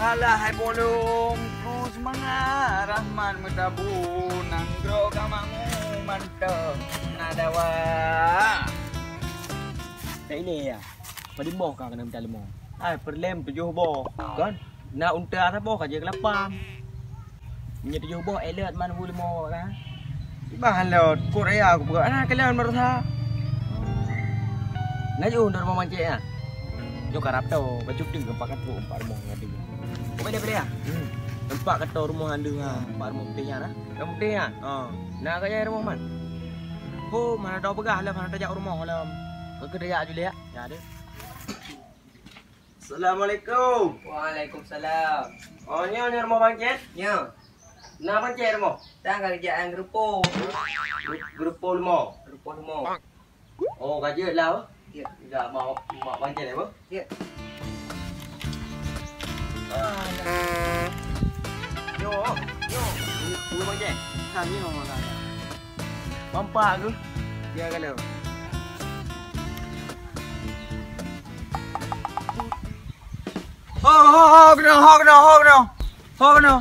Alah hai bolong terus semangat Rahman mentabur nanggro kamamu mantap nadawa. Tại ini ya. Pada boh kau kena minta lemah. Ai perlem 7 boh. Kan? Nak unta tak boh kerja kelapan. Nya 7 boh elot mana boleh lemah kan? Bah lot Korea aku buka ana kalian merasa. Nak jauh dari rumah mancik ah. Jo karap tau, baju ting gempak tu empat rumah ngadi. Boleh ya? Tempat kata rumah anda ah, empat rumah pentingnya lah. Yang penting ah. Nak kerja rumah man. Oh, mana tahu pegah lah, mana tahu rumah lah. Kerja je ya. Ya ada. Assalamualaikum. Waalaikumsalam. Oh, ni rumah mancik? Ya. Nak mancik rumah? Tak kerjaan grupo. Grupo lemah. Grupo semua. Oh, kerja lah. Ya. Tidak mau mancik apa? Ya. Yo, ini mancik. Kami ngomong kan. Mampak ke? Dia kalau. Kena.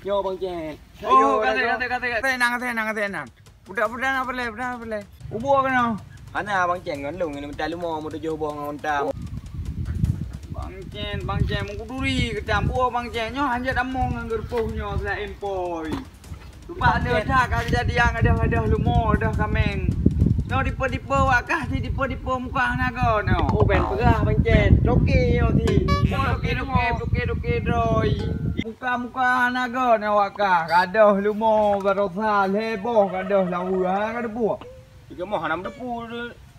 Yo bang Jen. Oh, kata. Tenang. Budak nak boleh. Ubur kena. Ana bang Jen ngan lung ni minta lumah mu 7 boh ngan unta. Bang Jen mung kuduri kecampur Bang Jen nyo hanya among ngan gerpoh nyo sa empoi. Lupa ada dah jadi yang ada lumah dah kameng. No dipo wakah ti dipo muka naga no. Oh ben pegah bang Jen. Doke yo ti. Doke droi. Muka naga no wakah kadah lumah barosa leboh kadah lawu ha kada buah. Tiga moh hanam depu.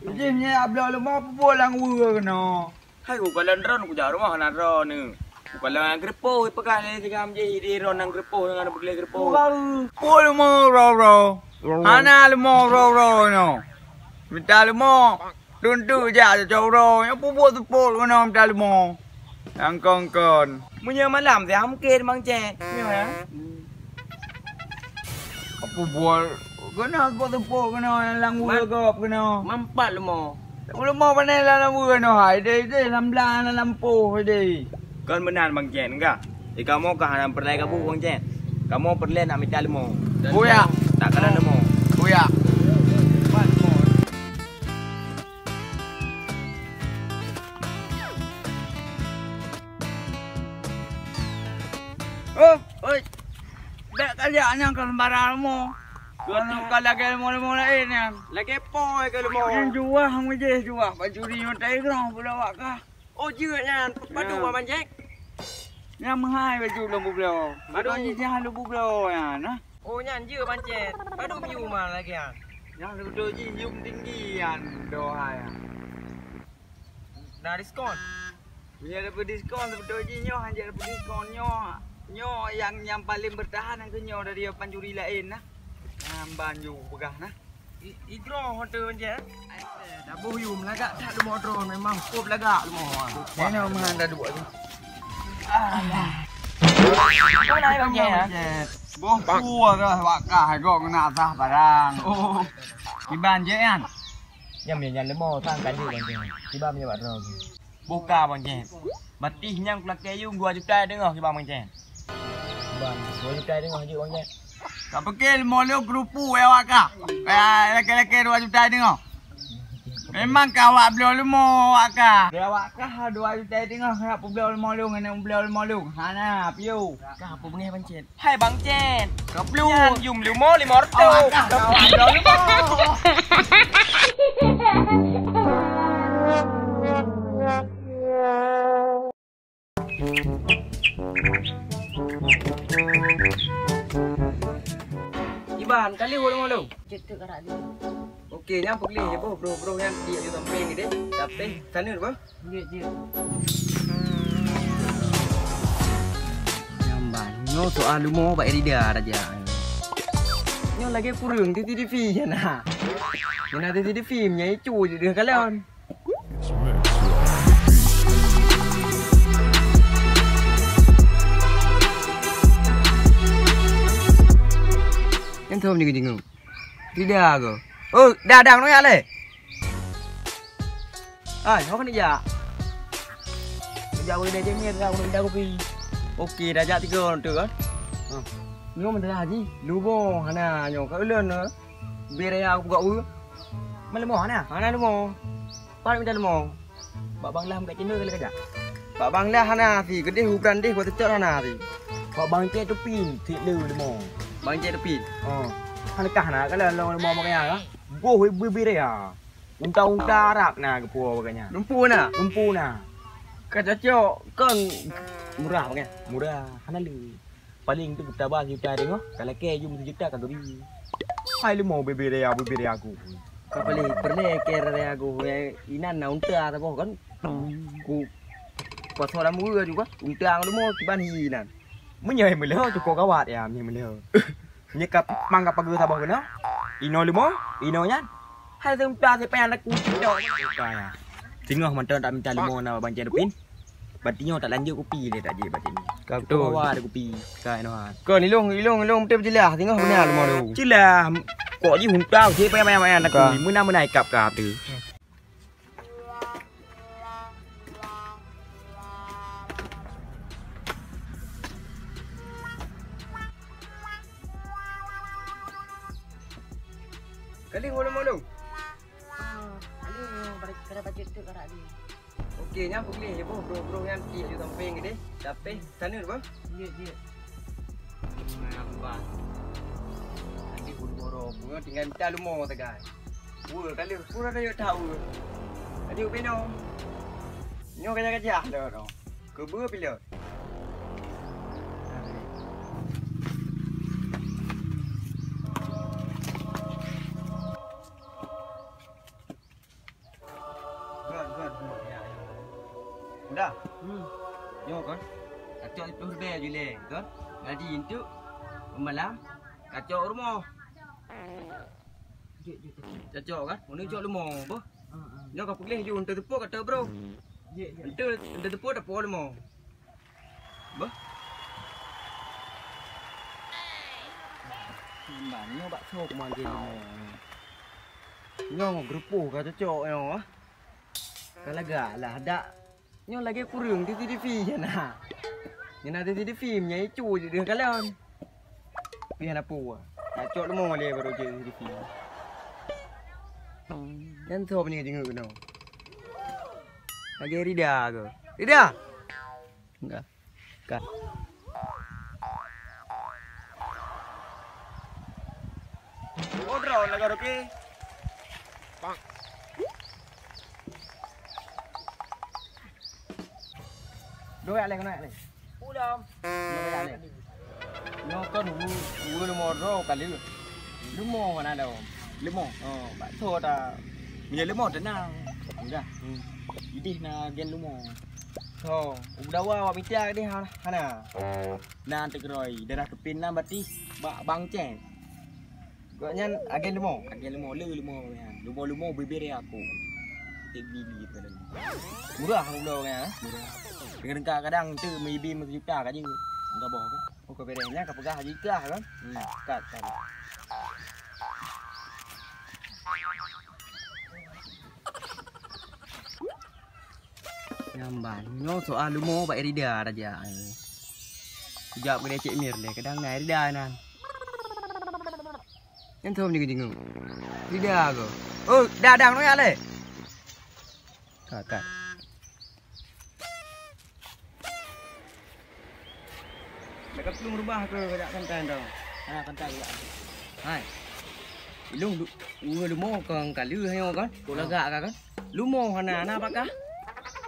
Jihnya abla lumah pulang wu kena. Hai ku kalan ron ku jar rumah hanan ron ni. Ku kalan grepo pegah ni tiga amje di ron nang grepo dengan boleh grepo. Pul mo ro. Hana lumah ro no. Minta lumah. Tuntu ja cho ro. Yo pupu kena minta lumah. Ang kongkon. Munye malam dia mungkin bang Jen. Mio ya. Apa buat? Kena pupu kena lang wu gop kena. Mampat lemah. Lumah pandai lang wu kena hai dei lamlang lampu dei. Kan benar bang Jen enggak? Kamu kah hanam perlai kabu bang Jen? Kamu perlai nak minta lemah. Buya. Tak kena lemah. Buya. Oi. Dak kerjanya kan barang mo. Kalau lagi mo lain yang. Lagi poi ke lemah. Yang jual hang je jual. Baju ni tai kerang pula wak kah. Oh juga nya padu bang Jen. Yang mahal baju lembu belau. Baju ni jangan lembu belau ya nah. Oh nyan je bang Jen. Padu miu mah lagi ah. Yang lembu ji yum tinggi yang doa ya. Dah diskon. Punya dapat diskon betul ji nyo hanya dapat diskon nyo. Nyo yang paling bertahan yang nyo dari panjuri lain nah. Banyu pegah nah. Igro hotel bang Jen. Dah boyum lagak tak lemah drone memang kop lagak lemah. Ni nama anda dua tu. Alah. Kau naik bang Jen ya? Boh tua dah wakah kau kena sah barang. Oh. Iban je kan? Yang yang lemah tang kan je bang Jen. Tiba punya buat rom. Buka bang Jen. Batih yang pelak kayu 2 juta dengar si bang Jen. Bang, 2 juta dengar je bang Jen. Tak pakil molio grupu ya wakah. Laki-laki 2 juta dengar. Memang kawak beliau lemo wakah. Dia wakah 2 juta dengar nak beliau molio dengan beliau molio. Hana piu. Kah apa bengai bang Jen? Hai bang Jen. Kaplu. Yum limo 500. Kawak beliau lemo. Iban kali hulu-hulu. Cetuk karak dia. Okey, yang pergi je bro yang dia je samping ni deh. Tapi sana apa? Je. Namban. Nyo soal lumo pak Erida aja. Nyo lagi kurang di TV je nah. Mana di TV nya itu je dia kalian. Yang thơm như cái gì ngủ đi đà cơ đà đằng nó ra đây nó cái này giờ bây giờ đây cho nghe ra mình đa copy Okey, dah ajak 3 orang tu kan. Nyo mana haji? Lumo hana nyo ka ulen ne. Beraya aku buka ur. Mana lemah ni? Hana lumo. Pak minta lumo. Pak banglah kat Cina kali kajak. Pak banglah hana si gede hutan deh buat cecak hana si. Pak bang cek tu pin, tik lu lumo. Bang cek tu pin. Hana kah nak kalau lemah makanya kah? Boh beraya. Unta-unta Arab na ke puau baganya. Lumpuh na. Lumpuh na. Kata cok kan murah baganya. Murah. Hana lu. Paling tu kita bahas juta tengok. Kalau ke you mesti juta kan beri. Hai lu mau beraya aku. Kau pernah kira aku inan na unta apa kan? Ku pas orang mula juga unta lu mau tiban hinan. Menyai meleh cukup kawat ya ni meleh. Nyekap mangga pagi sabah kena. Ino lu mau? Ino nya. Hai unta siapa yang nak kucing dah. Kaya. Tengok mantan tak minta limau na bang Cepin. Batinya tak lanjut kopi dia tak je batin ni. Kau tu bawa ada kopi. Kai no ha. Kau ni long betul jelas tengok benar lemah tu. Jelas. Kok ji huntau je payah nak kupi. Muna ikap tu. Kali ngolong-ngolong. Kena bajet tu karak dia. Okey nya boleh je bro yang di samping gede. Tapi sana tu bang. Dia. Nampak. Nanti buru-buru punya tinggal minta lumur tegai. Wah kali pura dah tahu. Tadi upino. Nyo kerja dah tu. Kebur pilot. Dah. Yo kan. Kacau itu ber je le, kan? Gaji itu malam kacau rumah. Kacau kan? Mana cok rumah apa? Yo kau pilih je untuk tepuk kata bro. Untuk tepuk dah pol rumah. Bah. Banyo bakso kemana rumah. Yo grupo kata cok yo. Kalau lah ada. Nyo lagi kurang di TV je nah. Yang ada di TV nya itu je dia kalian. Pian apa? Acok lemah le baru je di TV. Dan tu apa ni jenguk kena. Lagi Rida ke? Rida. Enggak. Kat. Oh, drone lagi okey. Bang. Dua alih kena alih. Ulam. Dua alih. Nó có đủ lemon rồi cả lứa. Lemon mana ada? Lemon. Oh, bakso ta. Punya lemon tenang. Sudah. Jadi na gen lemon. So, udah awak minta dia hana. Nanti keroi darah kepin na bati bang ceng. Gaknya agen lemon lemon ya. Lemon bibir aku. Bili tu dah. Murah udah ya. Murah. Dengan kadang tu maybe juta kat je. Enggak bohong ke? Oh kau bedanya kau pegah juta kan? Kat. Nyamban. Nyo soal lumo Pak Rida aja. Sejak boleh Cik Mir deh kadang naik Rida nan. Yang thom jeng. Rida ke? Oh, dadang noi ale. Kat. Mereka belum rubah ke kajak kantan tau. Ha kantan juga. Hai. Ilung lumo kang kalu hayo kan? Kolagak kan? Lumo hana apakah?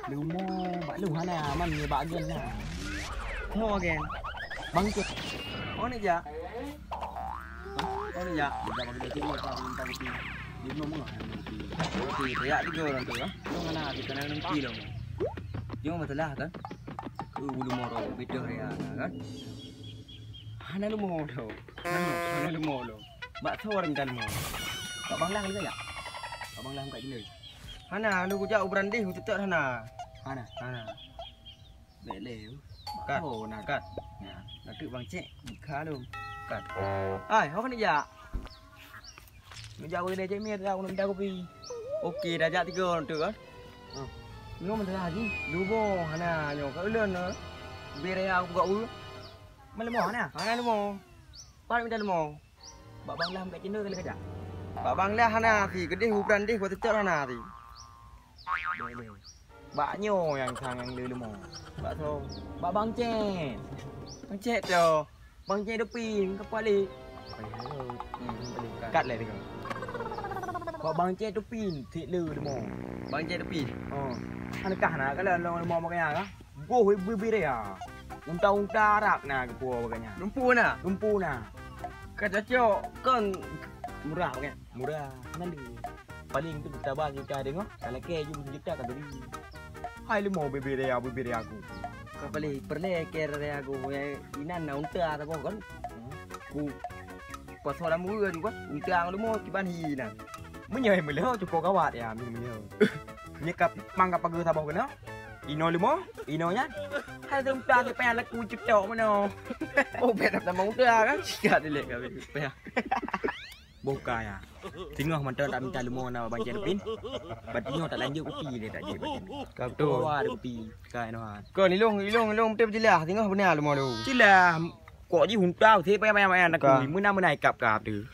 Lumo bak lu hana man ni bak gen lah. Ho gen. Bangkit. Oh ni ja. Dia bagi dia tengok tak minta kopi. Dia belum mula. Kopi riak 3 orang tu ah. Lu hana kita nak nanti lo. Jom betul lah kan? Ulu moro beda riak kan? Hana lu mau tu. Hana lu mau lo. Bakso orang kan mau. Kak banglang ni tak? Kak banglang kat sini. Hana lu kujak ubran deh utek hana. Hana. Baik leh. Kat. Oh nak kat. Ya. Nak tu bang cek. Buka lu. Kat. Ai, kau kan ya. Ngejak boleh dia Mir dah nak minta kopi. Okey dah jak 3 orang tu kan. Nyo mana haji. Lubo hana nyo kat ulen. bere aku buka ulu. Mana lemah ni? Mana lemah? Pak minta lemah. Bak bang lah kat Cina kali kejap. Bak bang lah hana si gedih huburan deh buat tecok hana si. Baknya yang sang yang lemah. Bak so. Bak bang cek. Bang cek tu. Bang cek depin kepala. Kat lah dia. Bak bang cek depin thik le lemah. Bang cek tepi. Oh. Anakah nak kalau lemah makanya kah? Go bere ya. Unta Arab na ke puau makanya. Lumpuh na. Lumpuh na. Kata cok kan Murah kan? Murah. Nanti. Paling tu kita bahas juta dengar. Kalau ke you juta kan beri. Hai lu mau bebere aku. kau beli perleker aku yang inan na unta ta kan. Ku pas orang mulu juga unta lu mau kiban hi na. Menyai meleh cukup kawat ya menyai. Nyekap mangga pagi sabah kena. Ino lu mau? Ino nya. Hai tu unta ke pengen laku juta mana. Oh benar sama unta kan. Sikat dia kau pe. Buka ya. Tengok mantan tak minta lemah nak bancai depin. Batinya tak lanjut kopi dia tak je batin. Kau tu. Ada kopi. Kai no han. Kau ni long betul betul lah. Tengok benar lu mau lu. Sila kok ji huntau thế pe nak kui mưa năm nay cặp tu.